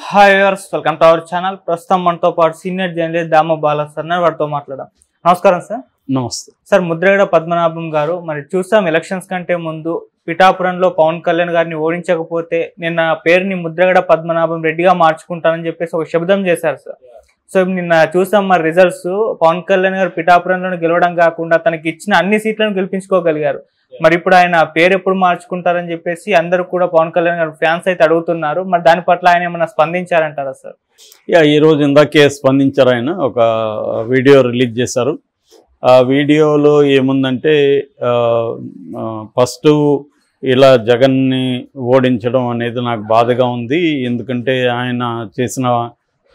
Hi viewers, welcome to our channel. ప్రస్తుతం మనతో పాటు సీనియర్ జర్నలిస్ట్ దామ బాల సార్ వారితో మాట్లాడదాం. నమస్కారం సార్. నమస్తే. సార్, ముద్రగడ పద్మనాభం గారు మరి చూసాం, ఎలక్షన్స్ కంటే ముందు పిఠాపురంలో పవన్ కళ్యాణ్ గారిని ఓడించకపోతే నిన్న పేరుని ముద్రగడ పద్మనాభం రెడ్డిగా మార్చుకుంటానని చెప్పేసి ఒక శబ్దం చేశారు సార్. సో నిన్న చూసాం మరి రిజల్ట్స్. పవన్ కళ్యాణ్ గారు పిఠాపురంలో గెలవడం కాకుండా తనకి ఇచ్చిన అన్ని సీట్లను గెలిపించుకోగలిగారు. మరి ఇప్పుడు ఆయన పేరు ఎప్పుడు మార్చుకుంటారని చెప్పేసి అందరూ కూడా పవన్ కళ్యాణ్ గారు ఫ్యాన్స్ అయితే అడుగుతున్నారు. మరి దాని పట్ల ఆయన ఏమైనా స్పందించారంటారా సార్? ఈరోజు ఇందాకే స్పందించారు. ఆయన ఒక వీడియో రిలీజ్ చేశారు. ఆ వీడియోలో ఏముందంటే ఫస్ట్ ఇలా జగన్ని ఓడించడం అనేది నాకు బాధగా ఉంది. ఎందుకంటే ఆయన చేసిన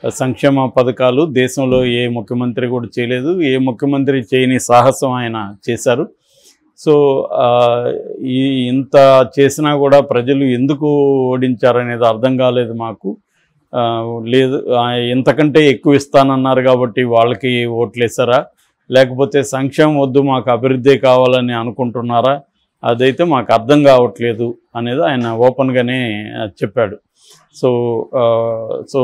సంక్షేమ పథకాలు దేశంలో ఏ ముఖ్యమంత్రి కూడా చేయలేదు, ఏ ముఖ్యమంత్రి చేయని సాహసం ఆయన చేశారు. సో ఇంత చేసినా కూడా ప్రజలు ఎందుకు ఓడించారనేది అర్థం కాలేదు మాకు. లేదు, ఇంతకంటే ఎక్కువ ఇస్తానన్నారు కాబట్టి వాళ్ళకి ఓట్లేసారా, లేకపోతే సంక్షేమం వద్దు మాకు అభివృద్ధి కావాలని అనుకుంటున్నారా, అదైతే మాకు అర్థం కావట్లేదు అనేది ఆయన ఓపెన్గానే చెప్పాడు. సో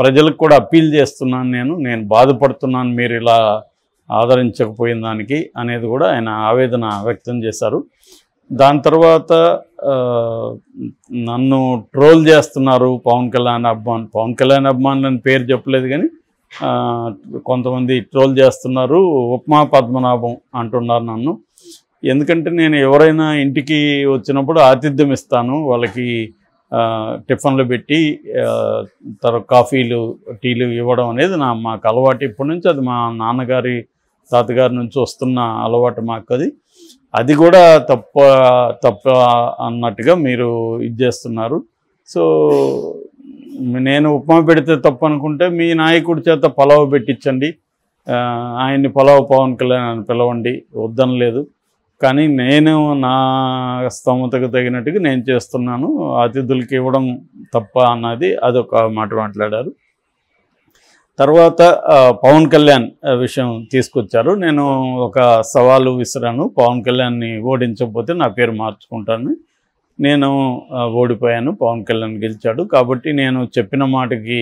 ప్రజలకు కూడా అప్పీల్ చేస్తున్నాను, నేను బాధపడుతున్నాను మీరు ఇలా ఆదరించకపోయిన దానికి అనేది కూడా ఆయన ఆవేదన వ్యక్తం చేశారు. దాని తర్వాత నన్ను ట్రోల్ చేస్తున్నారు పవన్ కళ్యాణ్ అభిమాన్ అని పేరు చెప్పలేదు కానీ కొంతమంది ట్రోల్ చేస్తున్నారు, ఉప్మా పద్మనాభం అంటున్నారు నన్ను. ఎందుకంటే నేను ఎవరైనా ఇంటికి వచ్చినప్పుడు ఆతిథ్యం ఇస్తాను, వాళ్ళకి టిఫిన్లు పెట్టి తర్వాత కాఫీలు టీలు ఇవ్వడం అనేది మాకు అలవాటు ఇప్పటి నుంచి. అది మా నాన్నగారి తాతగారి నుంచి వస్తున్న అలవాటు మాకు. అది కూడా తప్ప అన్నట్టుగా మీరు ఇది చేస్తున్నారు. సో నేను ఉప్మా పెడితే తప్పు అనుకుంటే మీ నాయకుడి చేత పలావ్ పెట్టించండి, ఆయన్ని పలావ్ పవన్ కళ్యాణ్ అని పిలవండి, వద్దనలేదు. కానీ నేను నా స్తోమతకు తగినట్టుగా నేను చేస్తున్నాను, అతిథులకి ఇవ్వడం తప్ప అన్నది అదొక మాట మాట్లాడారు. తర్వాత పవన్ కళ్యాణ్ విషయం తీసుకొచ్చారు. నేను ఒక సవాలు విసిరాను, పవన్ కళ్యాణ్ని ఓడించకపోతే నా పేరు మార్చుకుంటాను. నేను ఓడిపోయాను, పవన్ కళ్యాణ్ గెలిచాడు కాబట్టి నేను చెప్పిన మాటకి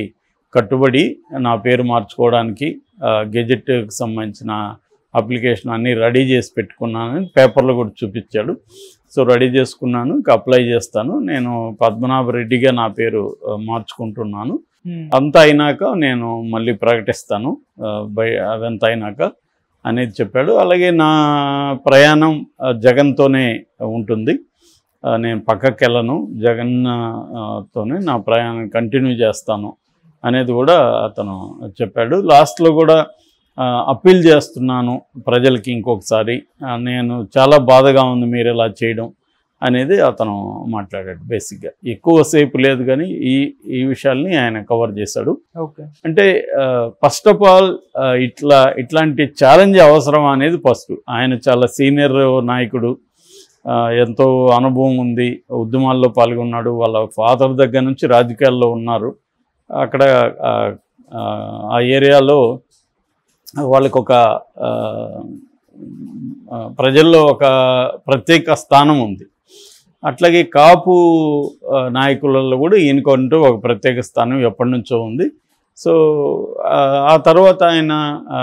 కట్టుబడి నా పేరు మార్చుకోవడానికి గెజెట్కి సంబంధించిన అప్లికేషన్ అన్నీ రెడీ చేసి పెట్టుకున్నానని పేపర్లో కూడా చూపించాడు. సో రెడీ చేసుకున్నాను, ఇంకా అప్లై చేస్తాను, నేను పద్మనాభ రెడ్డిగా నా పేరు మార్చుకుంటున్నాను, అంతా అయినాక నేను మళ్ళీ ప్రకటిస్తాను అదంతా అయినాక అనేది చెప్పాడు. అలాగే నా ప్రయాణం జగన్తోనే ఉంటుంది, నేను పక్కకి వెళ్ళను, జగన్తోనే నా ప్రయాణం కంటిన్యూ చేస్తాను అనేది కూడా అతను చెప్పాడు. లాస్ట్లో కూడా అప్పీల్ చేస్తున్నాను ప్రజలకి ఇంకొకసారి, నేను చాలా బాధగా ఉంది మీరు ఇలా చేయడం అనేది అతను మాట్లాడాడు. బేసిక్గా ఎక్కువసేపు లేదు కానీ ఈ విషయాల్ని ఆయన కవర్ చేశాడు. అంటే ఫస్ట్ ఆఫ్ ఆల్ ఇట్లాంటి ఛాలెంజ్ అవసరం అనేది ఫస్ట్. ఆయన చాలా సీనియర్ నాయకుడు, ఎంతో అనుభవం ఉంది, ఉద్యమాల్లో పాల్గొన్నాడు, వాళ్ళ ఫాదర్ దగ్గర నుంచి రాజకీయాల్లో ఉన్నారు. అక్కడ ఆ ఏరియాలో వాళ్ళకి ఒక ప్రజల్లో ఒక ప్రత్యేక స్థానం ఉంది. అట్లాగే కాపు నాయకులలో కూడా ఈయనకంటూ ఒక ప్రత్యేక స్థానం ఎప్పటి నుంచో ఉంది. సో ఆ తర్వాత ఆయన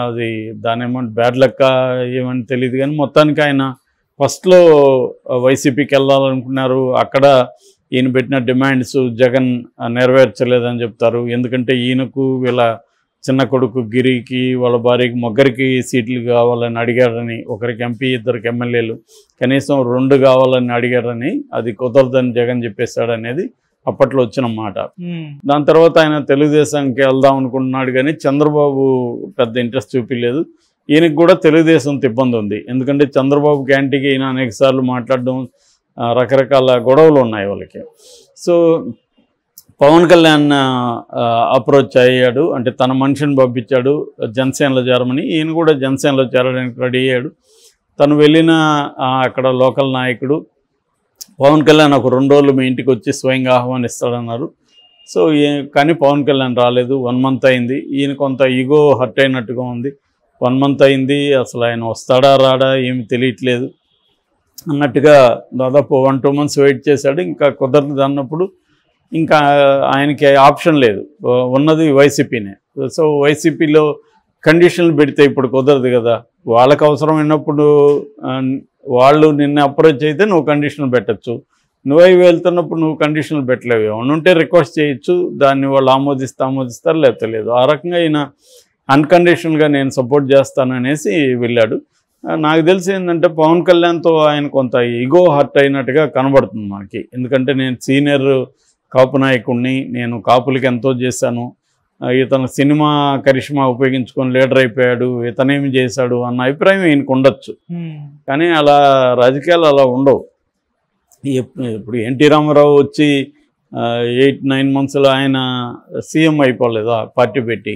అది దాని ఏమంటే బ్యాడ్ లక్ ఏమని తెలియదు కానీ మొత్తానికి ఆయన ఫస్ట్లో వైసీపీకి వెళ్ళాలనుకున్నారు. అక్కడ ఈయన పెట్టిన డిమాండ్స్ జగన్ నెరవేర్చలేదని చెప్తారు. ఎందుకంటే ఈయనకు వీళ్ళ చిన్న కొడుకు గిరికి వాళ్ళ భార్యకి ముగ్గురికి సీట్లు కావాలని అడిగారని, ఒకరికి ఎంపీ ఇద్దరికి ఎమ్మెల్యేలు కనీసం 2 కావాలని అడిగారని, అది కుదరదని జగన్ చెప్పేశాడనేది అప్పట్లో వచ్చిన మాట. దాని తర్వాత ఆయన తెలుగుదేశానికి వెళ్దాం అనుకుంటున్నాడు కానీ చంద్రబాబు పెద్ద ఇంట్రెస్ట్ చూపించలేదు. ఈయనకి కూడా తెలుగుదేశంతో ఇబ్బంది ఉంది, ఎందుకంటే చంద్రబాబు క్యాంటీకి ఈయన అనేక సార్లు మాట్లాడడం, రకరకాల గొడవలు ఉన్నాయి వాళ్ళకి. సో పవన్ కళ్యాణ్ అప్రోచ్ అయ్యాడు, అంటే తన మనిషిని పంపించాడు జనసేనలో చేరమని. ఈయన కూడా జనసేనలో చేరడానికి రెడీ అయ్యాడు. తను వెళ్ళిన అక్కడ లోకల్ నాయకుడు పవన్ కళ్యాణ్ ఒక 2 రోజులు మీ ఇంటికి వచ్చి స్వయంగా ఆహ్వానిస్తాడన్నారు. సో కానీ పవన్ కళ్యాణ్ రాలేదు. 1 మంత్ అయింది. ఈయన కొంత ఈగో హర్ట్ అయినట్టుగా ఉంది. 1 మంత్ అయింది, అసలు ఆయన వస్తాడా రాడా ఏమి తెలియట్లేదు అన్నట్టుగా దాదాపు 1-2 మంత్స్ వెయిట్ చేశాడు. ఇంకా కుదరదు అన్నప్పుడు ఇంకా ఆయనకి ఆప్షన్ లేదు, ఉన్నది వైసీపీనే. సో వైసీపీలో కండిషన్లు పెడితే ఇప్పుడు కుదరదు కదా. వాళ్ళకు అవసరమైనప్పుడు వాళ్ళు నిన్ను అప్రోచ్ అయితే నువ్వు కండిషన్లు పెట్టచ్చు, నువ్వే వెళ్తున్నప్పుడు నువ్వు కండిషన్లు పెట్టలేవు. ఏమన్నా ఉంటే రిక్వెస్ట్ చేయొచ్చు, దాన్ని వాళ్ళు ఆమోదిస్తారు లేకపోతే లేదు. ఆ రకంగా ఈయన అన్కండిషనల్గా నేను సపోర్ట్ చేస్తాననేసి వెళ్ళాడు. నాకు తెలిసి ఏంటంటే పవన్ కళ్యాణ్తో ఆయన కొంత ఈగో హర్ట్ అయినట్టుగా కనబడుతుంది మనకి. ఎందుకంటే నేను సీనియర్ కాపు నాయకుడిని, నేను కాపులకి ఎంతో చేశాను, ఇతను సినిమా కరిష్మా ఉపయోగించుకొని లీడర్ అయిపోయాడు, ఇతనేమి చేశాడు అన్న అభిప్రాయం ఈయనకు ఉండొచ్చు. కానీ అలా రాజకీయాలు అలా ఉండవు. ఇప్పుడు ఎన్టీ రామారావు వచ్చి 8-9 monthsలో ఆయన సీఎం అయిపోలేదా పార్టీ పెట్టి.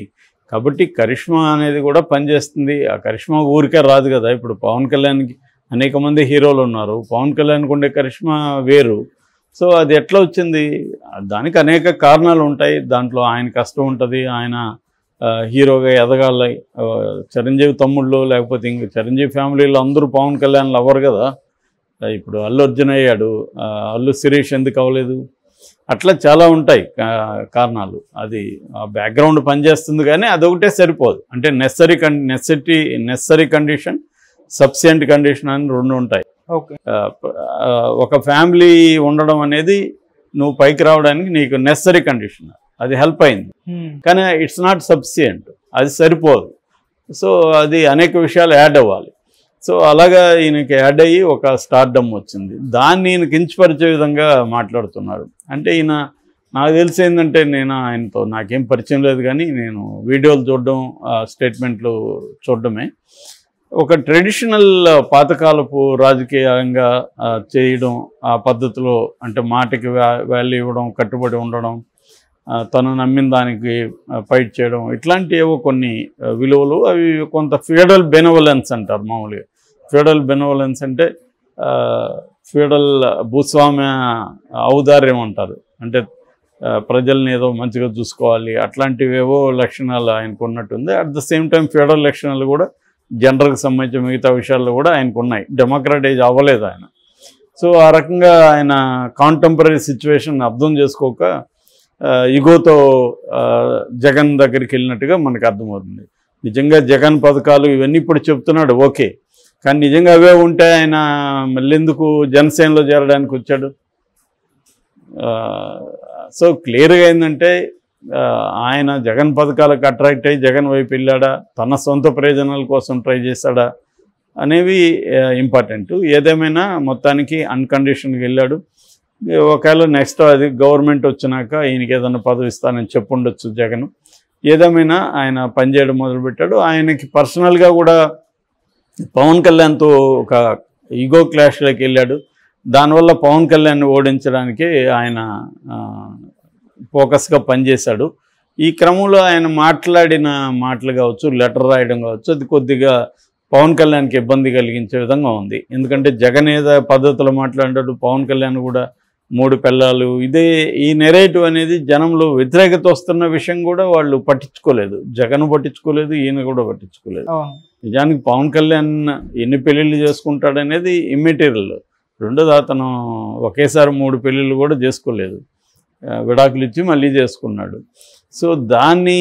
కాబట్టి కరిష్మా అనేది కూడా పనిచేస్తుంది. ఆ కరిష్మా ఊరికే రాదు కదా. ఇప్పుడు పవన్ కళ్యాణ్కి అనేక మంది హీరోలు ఉన్నారు, పవన్ కళ్యాణ్కి ఉండే కరిష్మా వేరు. సో అది ఎట్లా వచ్చింది, దానికి అనేక కారణాలు ఉంటాయి. దాంట్లో ఆయన కష్టం ఉంటుంది, ఆయన హీరోగా ఎదగాలి. చిరంజీవి తమ్ముళ్ళు లేకపోతే ఇంక చిరంజీవి ఫ్యామిలీలో అందరూ పవన్ కళ్యాణ్లు అవ్వరు కదా. ఇప్పుడు అల్లు అర్జున్ అయ్యాడు, అల్లు శిరీష్ ఎందుకు అవ్వలేదు, అట్లా చాలా ఉంటాయి కారణాలు. అది బ్యాక్గ్రౌండ్ పనిచేస్తుంది కానీ అదొకటే సరిపోదు. అంటే నెసరీ కండిషన్, సబ్సిడెంట్ కండిషన్ అని రెండు ఉంటాయి. ఒక ఫ్యామిలీ ఉండడం అనేది నువ్వు పైకి రావడానికి నీకు నెసరీ కండిషన్, అది హెల్ప్ అయింది. కానీ ఇట్స్ నాట్ సబ్సిడెంట్, అది సరిపోదు. సో అది అనేక విషయాలు యాడ్ అవ్వాలి. సో అలాగా ఈయనకి యాడ్ అయ్యి ఒక స్టార్డమ్ వచ్చింది. దాన్ని ఈయన కించపరిచే విధంగా మాట్లాడుతున్నాడు. అంటే ఈయన నాకు తెలిసి ఏంటంటే, నేను ఆయనతో నాకేం పరిచయం లేదు కానీ నేను వీడియోలు చూడడం, స్టేట్మెంట్లు చూడడమే. ఒక ట్రెడిషనల్ పాతకాలపు రాజకీయంగా చేయడం, ఆ పద్ధతిలో అంటే మాటకి వాల్యూ ఇవ్వడం, కట్టుబడి ఉండడం, తను నమ్మిన దానికి ఫైట్ చేయడం, ఇట్లాంటి ఏవో కొన్ని విలువలు, అవి కొంత ఫ్యూడల్ బెనవలెన్స్ అంటారు మామూలుగా. ఫ్యూడల్ బెనవలెన్స్ అంటే ఫ్యూడల్ భూస్వామ్య ఔదార్యం అంటారు. అంటే ప్రజల్ని ఏదో మంచిగా చూసుకోవాలి, అట్లాంటివేవో లక్షణాలు ఆయనకు ఉన్నట్టుంది. At the same time feudal లక్షణాలు కూడా జనరల్కి సంబంధించిన మిగతా విషయాల్లో కూడా ఆయనకు ఉన్నాయి. డెమోక్రటైజ్ అవ్వలేదు ఆయన. సో ఆ రకంగా ఆయన కాంటెంపరీ సిచ్యువేషన్ అర్థం చేసుకోక ఇగోతో జగన్ దగ్గరికి వెళ్ళినట్టుగా మనకు అర్థమవుతుంది. నిజంగా జగన్ పథకాలు ఇవన్నీ ఇప్పుడు చెప్తున్నాడు, ఓకే, కానీ నిజంగా అవే ఉంటే ఆయన మళ్ళీ ఎందుకు జనసేనలో చేరడానికి వచ్చాడు? సో క్లియర్గా ఏంటంటే ఆయన జగన్ పథకాలకు అట్రాక్ట్ అయ్యి జగన్ వైపు వెళ్ళాడా, తన సొంత ప్రయోజనాల కోసం ట్రై చేశాడా అనేవి ఇంపార్టెంట్. ఏదేమైనా మొత్తానికి అన్కండిషన్గా వెళ్ళాడు. ఒకవేళ నెక్స్ట్ అది గవర్నమెంట్ వచ్చినాక ఈయనకి ఏదైనా పదవి ఇస్తానని చెప్పుండొచ్చు జగన్. ఏదేమైనా ఆయన పనిచేయడం మొదలుపెట్టాడు. ఆయనకి పర్సనల్గా కూడా పవన్ కళ్యాణ్తో ఒక ఈగో క్లాష్లోకి వెళ్ళాడు. దానివల్ల పవన్ కళ్యాణ్ని ఓడించడానికి ఆయన ఫోకస్గా పనిచేశాడు. ఈ క్రమంలో ఆయన మాట్లాడిన మాటలు కావచ్చు, లెటర్ రాయడం కావచ్చు, అది కొద్దిగా పవన్ కళ్యాణ్కి ఇబ్బంది కలిగించే విధంగా ఉంది. ఎందుకంటే జగన్ ఏదో పద్ధతిలో మాట్లాడాడు, పవన్ కళ్యాణ్ కూడా 3 పిల్లలు, ఇదే ఈ నెరేటివ్ అనేది జనంలో వ్యతిరేకత వస్తున్న విషయం కూడా వాళ్ళు పట్టించుకోలేదు. జగన్ పట్టించుకోలేదు, ఈయన కూడా పట్టించుకోలేదు. నిజానికి పవన్ కళ్యాణ్ ఎన్ని పెళ్ళిళ్ళు చేసుకుంటాడనేది ఇమ్మెటీరియల్. రెండోది అతను ఒకేసారి 3 పెళ్ళిళ్ళు కూడా చేసుకోలేదు, విడాకులు ఇచ్చి మళ్ళీ చేసుకున్నాడు. సో దాన్ని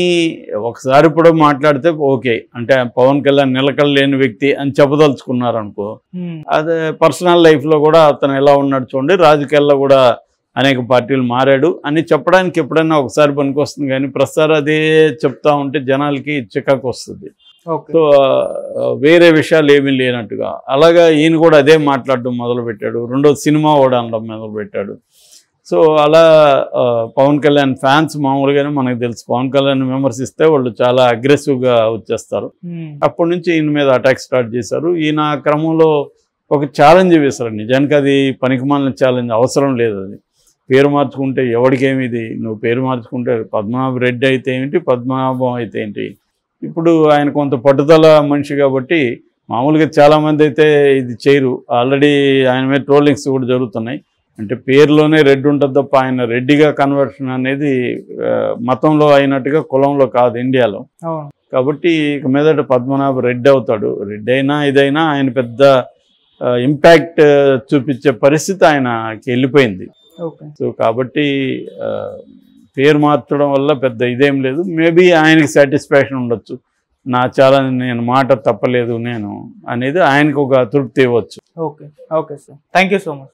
ఒకసారి ఇప్పుడు మాట్లాడితే ఓకే, అంటే పవన్ కళ్యాణ్ నిలకడలేని వ్యక్తి అని చెప్పదలుచుకున్నారనుకో, అదే పర్సనల్ లైఫ్లో కూడా అతను ఎలా ఉన్నాడు చూడండి, రాజకీయాల్లో కూడా అనేక పార్టీలు మారాడు అని చెప్పడానికి ఎప్పుడైనా ఒకసారి పనికొస్తుంది. కానీ ప్రస్తుతం అదే చెప్తా ఉంటే జనాలకి చికాకు వస్తుంది. సో వేరే విషయాలు ఏమీ లేనట్టుగా అలాగా ఈయన కూడా అదే మాట్లాడడం మొదలుపెట్టాడు. రెండోది సినిమా కూడా అనడం మొదలుపెట్టాడు. సో అలా పవన్ కళ్యాణ్ ఫ్యాన్స్ మామూలుగానే మనకు తెలుసు, పవన్ కళ్యాణ్ విమర్శిస్తే వాళ్ళు చాలా అగ్రెసివ్గా వచ్చేస్తారు. అప్పటి నుంచి ఈయన మీద అటాక్ స్టార్ట్ చేశారు. ఈయన క్రమంలో ఒక ఛాలెంజ్ వేశారు. నిజానికి అది పనికిమాలిన ఛాలెంజ్, అవసరం లేదు. అది పేరు మార్చుకుంటే ఎవరికేమిది, నువ్వు పేరు మార్చుకుంటే పద్మనాభ రెడ్డి అయితే ఏంటి, పద్మనాభం అయితే ఏంటి. ఇప్పుడు ఆయన కొంత పట్టుదల మనిషి కాబట్టి మామూలుగా చాలామంది అయితే ఇది చేయరు. ఆల్రెడీ ఆయన మీద ట్రోలింగ్స్ కూడా జరుగుతున్నాయి. అంటే పేరులోనే రెడ్డి ఉంటుంది తప్ప ఆయన రెడ్డిగా కన్వర్షన్ అనేది మతంలో అయినట్టుగా కులంలో కాదు ఇండియాలో. కాబట్టి ఇక మీదట పద్మనాభ రెడ్డి అవుతాడు. రెడ్డి అయినా ఇదైనా ఆయన పెద్ద ఇంపాక్ట్ చూపించే పరిస్థితి ఆయనకి వెళ్ళిపోయింది. ఓకే. సో కాబట్టి పేరు మార్చడం వల్ల పెద్ద ఇదేం లేదు. మేబీ ఆయనకి సాటిస్ఫాక్షన్ ఉండొచ్చు, నా చాలా నేను మాట తప్పలేదు నేను అనేది ఆయనకు ఒక తృప్తి ఇవ్వచ్చు. Okay. Okay sir, thank you so much.